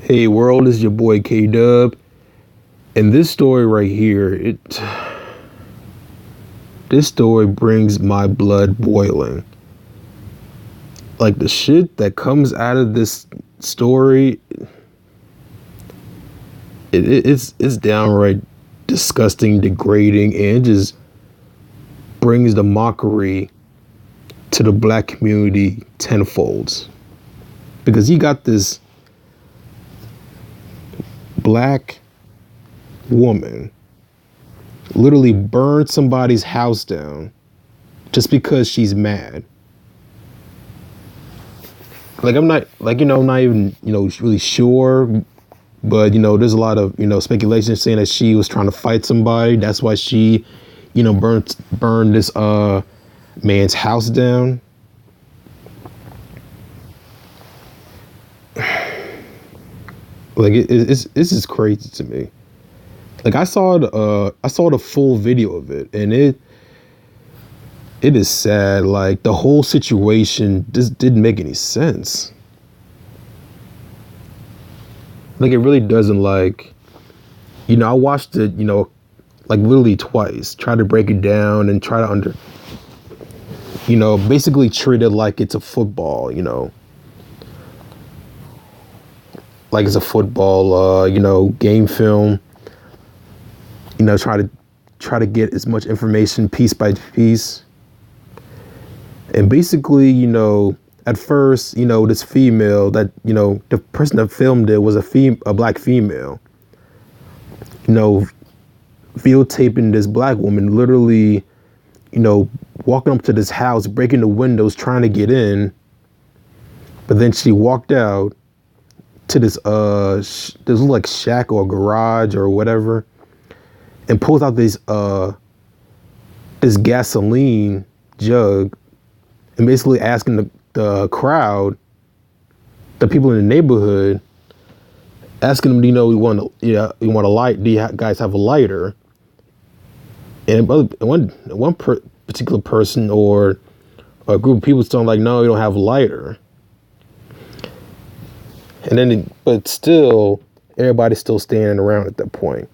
Hey world, this is your boy K Dub, and this story right here, this story brings my blood boiling. Like the shit that comes out of this story, it's downright disgusting, degrading, and it just brings the mockery to the black community tenfolds. Because you got this black woman literally burned somebody's house down just because she's mad. Like I'm not I'm not even, really sure, but there's a lot of, speculation saying that she was trying to fight somebody. That's why she, burned this man's house down. Like it's just crazy to me. Like I saw the full video of it, and it is sad. Like the whole situation just didn't make any sense. Like it really doesn't. Like, I watched it, like literally twice, try to break it down and try to basically treat it like it's a football, like it's a football, game film. Try to get as much information piece by piece. And basically, at first, this female that, the person that filmed it was a black female, videotaping this black woman literally, walking up to this house, breaking the windows, trying to get in. But then she walked out to this like shack or garage or whatever, and pulls out this gasoline jug, and basically asking the crowd, the people in the neighborhood, asking them, we want a light? Do you guys have a lighter? And one particular person or a group of people still like, no, we don't have a lighter. And then, but still, everybody's still standing around at that point.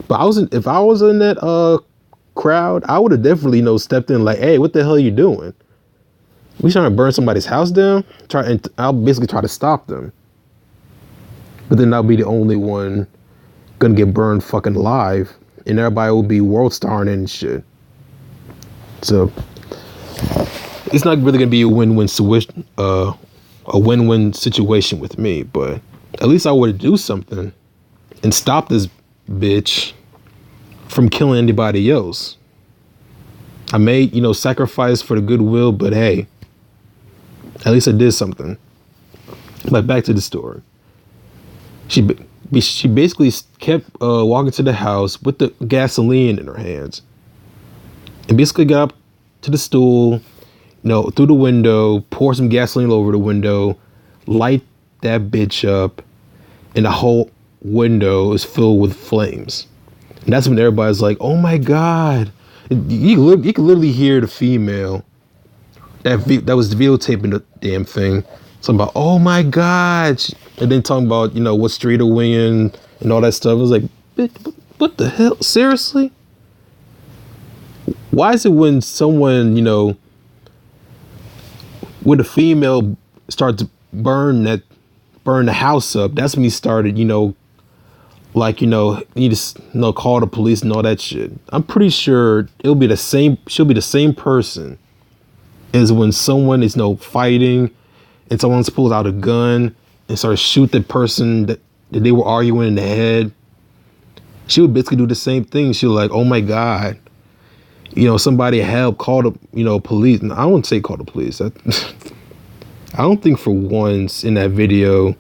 But if I was in that crowd, I would have definitely stepped in like, hey, what the hell are you doing? We trying to burn somebody's house down? I'll basically try to stop them. But then I'll be the only one gonna get burned fucking alive, and everybody will be world starring and shit. So it's not really gonna be a win-win situation with me. But at least I would do something and stop this bitch from killing anybody else. I may, sacrifice for the goodwill, but hey, at least I did something. But back to the story. She basically kept walking to the house with the gasoline in her hands, and basically got up to the stool, through the window, pour some gasoline over the window, light that bitch up, and the whole window is filled with flames. And that's when everybody's like, "Oh my God!" You can literally hear the female that was videotaping the damn thing talking about, "Oh my God," and then talking about what street are we in and all that stuff. I was like, "Bitch, what the hell? Seriously? Why is it when someone when a female starts to burn the house up, that's when he started like, you need to call the police and all that shit." I'm pretty sure she'll be the same person as when someone is fighting and someone pulls out a gun and starts shoot the person that they were arguing in the head. She would basically do the same thing. She was like, "Oh my God, somebody help, call the police." And I wouldn't say call the police. I don't think for once in that video,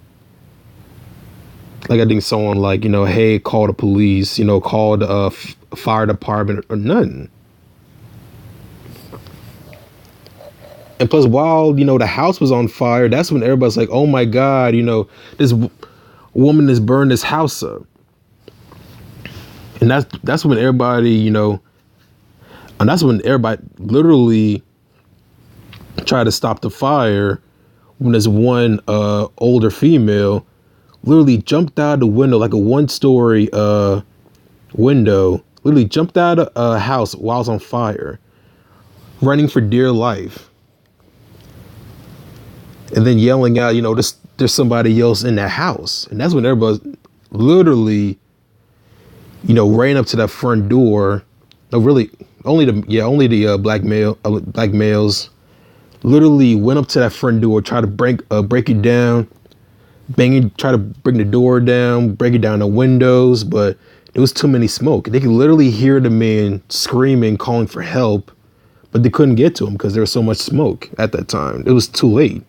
like I think someone like, hey, call the police, call the fire department or nothing. And plus, while, the house was on fire, that's when everybody's like, "Oh my God, this woman has burned this house up." And that's when everybody, and that's when everybody literally tried to stop the fire, when this one older female literally jumped out of the window, like a 1-story window, literally jumped out of a house while it's on fire, running for dear life, and then yelling out, there's somebody else in that house. And that's when everybody's literally, ran up to that front door. No, really, only the black males literally went up to that front door, try to break it down, try to bring the door down, break it down the windows, but there was too many smoke. They could literally hear the man screaming, calling for help, but they couldn't get to him because there was so much smoke at that time. It was too late.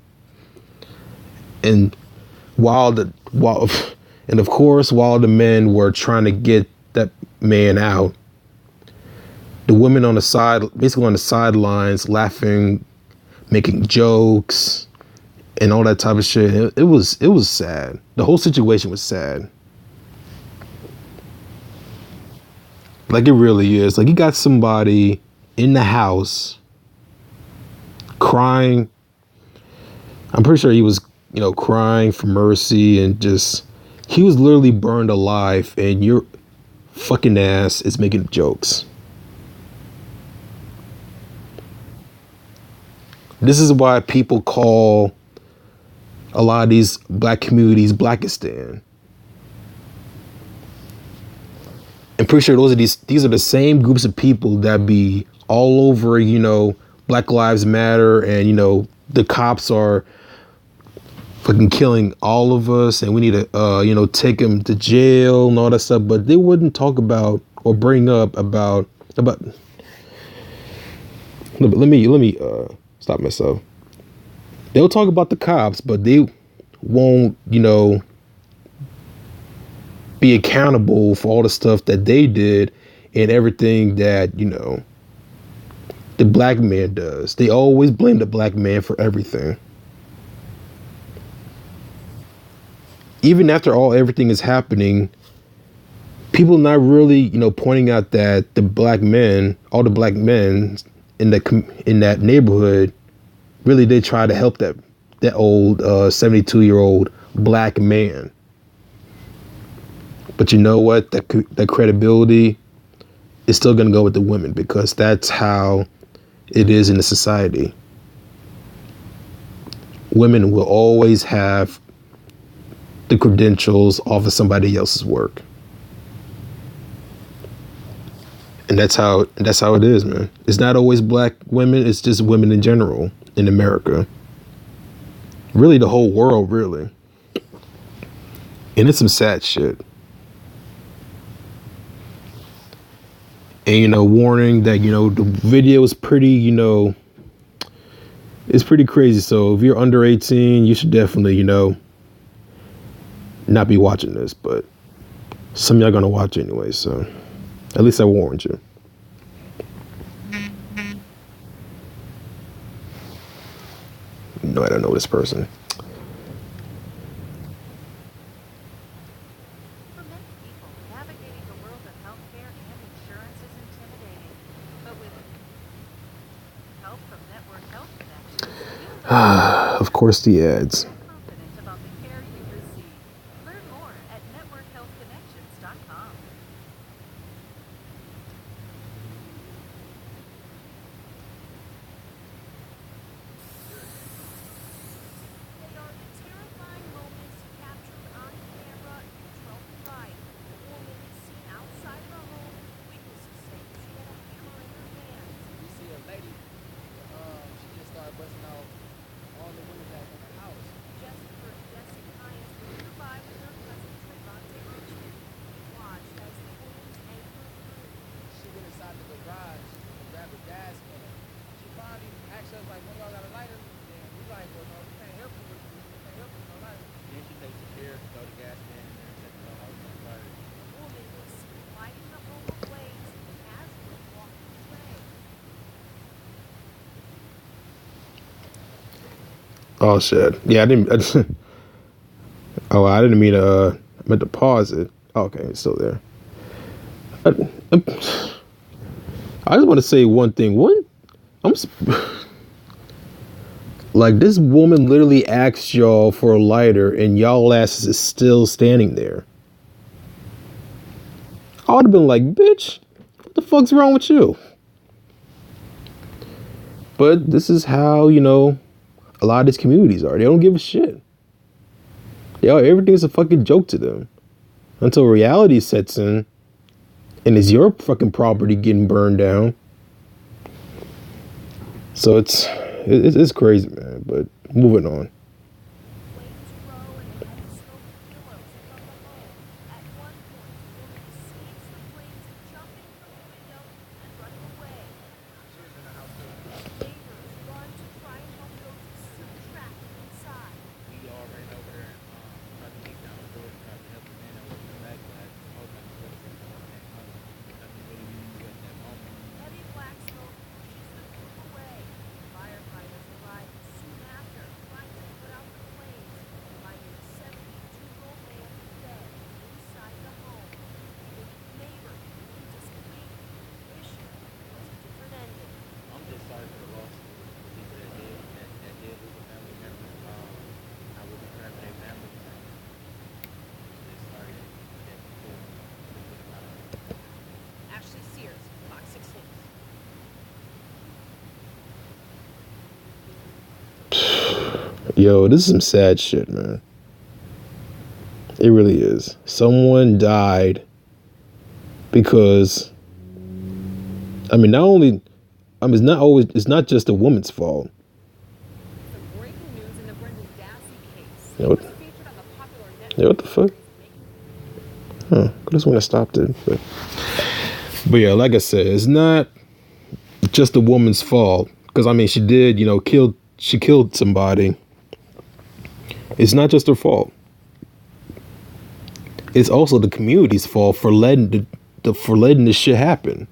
And while and of course, while the men were trying to get that man out, the women on the side, basically on the sidelines, laughing, making jokes, and all that type of shit. It was sad. The whole situation was sad. Like, it really is. Like, you got somebody in the house crying. I'm pretty sure he was, crying for mercy, and just, he was literally burned alive, and your fucking ass is making jokes. This is why people call a lot of these black communities Blackistan. I'm pretty sure these are the same groups of people that be all over, Black Lives Matter, and the cops are fucking killing all of us, and we need to take them to jail and all that stuff. But they wouldn't talk about or bring up about. Let me stop myself. They'll talk about the cops, but they won't, be accountable for all the stuff that they did and everything that, the black man does. They always blame the black man for everything. Even after everything is happening, people not really, pointing out that all the black men in that neighborhood really did try to help that old 72-year-old black man. But you know what? That credibility is still going to go with the women, because that's how it is in the society. Women will always have the credentials off of somebody else's work. And that's how it is, man. It's not always black women. It's just women in general in America. Really, the whole world, really. And it's some sad shit. And, warning that, the video is pretty, it's pretty crazy. So if you're under 18, you should definitely, not be watching this. But some of y'all gonna watch anyway, so at least I warned you. No, I don't know this person. For many people, navigating the world of healthcare and insurance is intimidating. But with help from Network Health Connections, Of course, the ads. confident about the care you receive. Learn more at networkhealthconnections.com. They are the terrifying moments captured on camera in Trump Drive. A woman is seen outside of her home. Witnesses say she had a hammer in her hand. We see a lady, she just started busting out all the windows out in the house. Jessica Hines was nearby with her cousin Trevante Richmond. He watched as the woman's anger grew. She went inside the garage and grabbed a gas can. She finally asked us, like, when y'all got a lighter? And we like, well, no, we can't help you with no lighter. Then she takes the chair, throw the gas can in there, and said, no, I was on fire. The woman was seen lighting the home ablaze as was walking away. Oh shit. Yeah, I didn't. Oh, I didn't mean to. I meant to pause it. Oh, okay, it's still there. I just want to say one thing. Like, this woman literally asked y'all for a lighter and y'all asses is still standing there. I would have been like, bitch, what the fuck's wrong with you? But this is how, a lot of these communities are. They don't give a shit. Everything's a fucking joke to them. Until reality sets in and it's your fucking property getting burned down. So it's crazy, man. But moving on. We all ran over there and tried to kick down the door, tried to help the man that was in the back, but I just told them to go to the came home. Nothing really we knew at that moment. Heavy black smoke pushes the group away. Firefighters arrive soon after, trying to put out the flames, finding a 72-year-old man dead inside the home. The neighbor believed his mission was a different ending. I'm just sorry for the loss of the people that did lose a family member. I will be praying for their families. I'm just sorry that people lose a lot of. Ashley Sears, Fox 6 News. Yo, this is some sad shit, man. It really is. Someone died because, it's not just a woman's fault. Some breaking news in the Brendan Dassey case. Yeah, It what- was featured on the popular Netflix Yeah, what the fuck? Huh. I just want to stop it. But yeah, like I said, it's not just a woman's fault. Because, she did, she killed somebody. It's not just her fault. It's also the community's fault for letting this shit happen.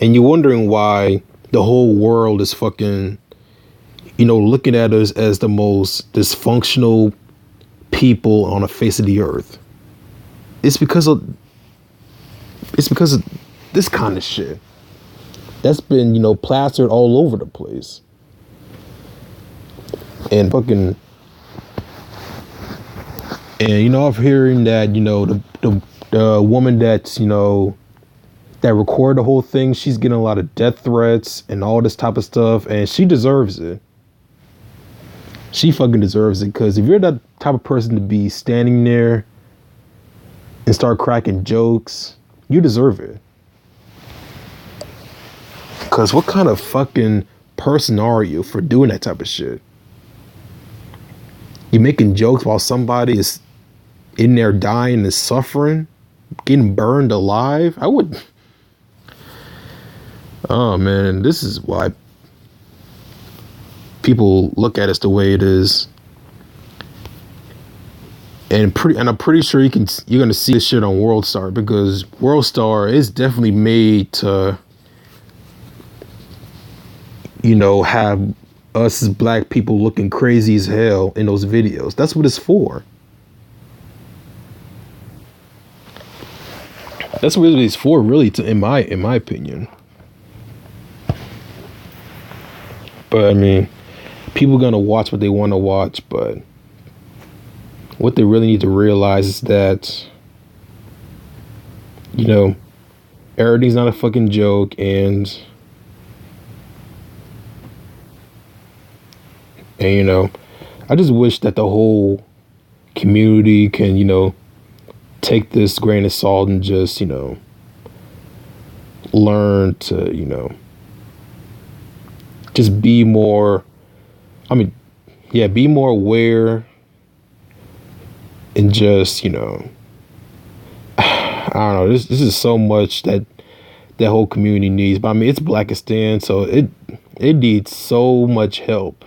And you're wondering why the whole world is fucking, looking at us as the most dysfunctional people on the face of the earth. It's because of this kind of shit that's been, plastered all over the place. And fucking, and I'm hearing that, the woman that's, that recorded the whole thing, she's getting a lot of death threats and all this type of stuff, and she deserves it. She fucking deserves it, because if you're that type of person to be standing there and start cracking jokes, you deserve it. Because what kind of fucking person are you for doing that type of shit? You're making jokes while somebody is in there dying and suffering, getting burned alive. Oh man, this is why people look at us the way it is. And I'm pretty sure you're gonna see this shit on World Star, because World Star is definitely made to, have us as black people looking crazy as hell in those videos. That's what it's for. That's what it's for, really, in my opinion. But people are gonna watch what they want to watch, but what they really need to realize is that, everything's not a fucking joke, and I just wish that the whole community can, take this grain of salt and just, learn to, just be more, be more aware, and just, I don't know, this is so much that whole community needs. But it's Blackistan, so it needs so much help.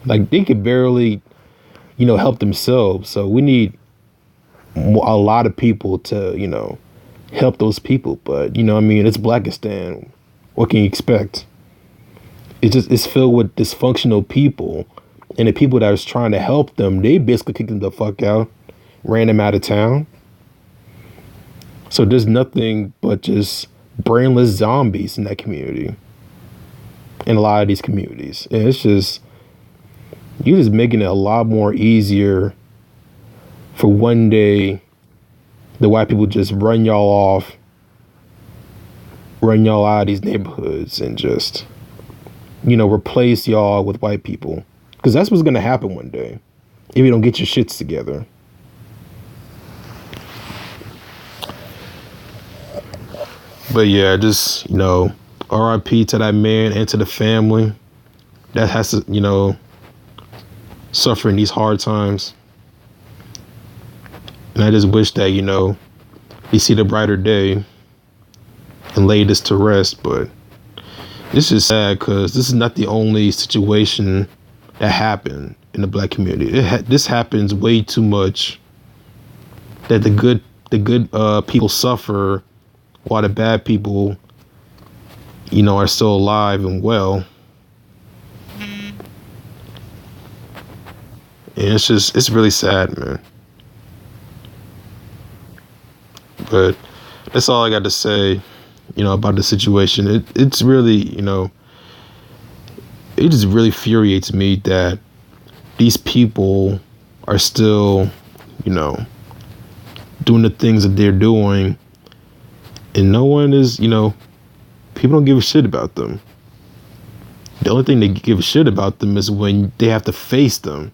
Like, they could barely, help themselves. So we need a lot of people to, help those people. But, it's Blackistan. What can you expect? It's filled with dysfunctional people. And the people that was trying to help them, they basically kicked them the fuck out, ran them out of town. So there's nothing but just brainless zombies in that community. in a lot of these communities. And it's just, you're just making it a lot more easier for one day the white people just run y'all off, run y'all out of these neighborhoods, and just, replace y'all with white people. Because that's what's going to happen one day if you don't get your shits together. But yeah, just, RIP to that man and to the family that has to, suffer in these hard times. And I just wish that, we see the brighter day and lay this to rest. But this is sad because this is not the only situation that happened in the black community. This happens way too much, that the good people suffer while the bad people, are still alive and well. And it's really sad, man. But that's all I got to say, about the situation. It's really, it just really infuriates me that these people are still, doing the things that they're doing, and no one is, people don't give a shit about them. The only thing they give a shit about them is when they have to face them.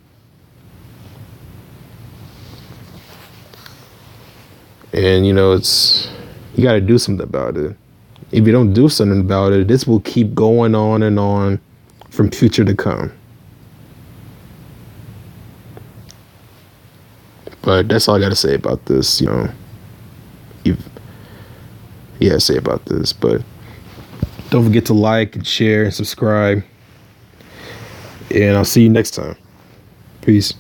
And, you got to do something about it. If you don't do something about it, this will keep going on and on from future to come. But that's all I got to say about this, say about this. But don't forget to like and share and subscribe. And I'll see you next time. Peace.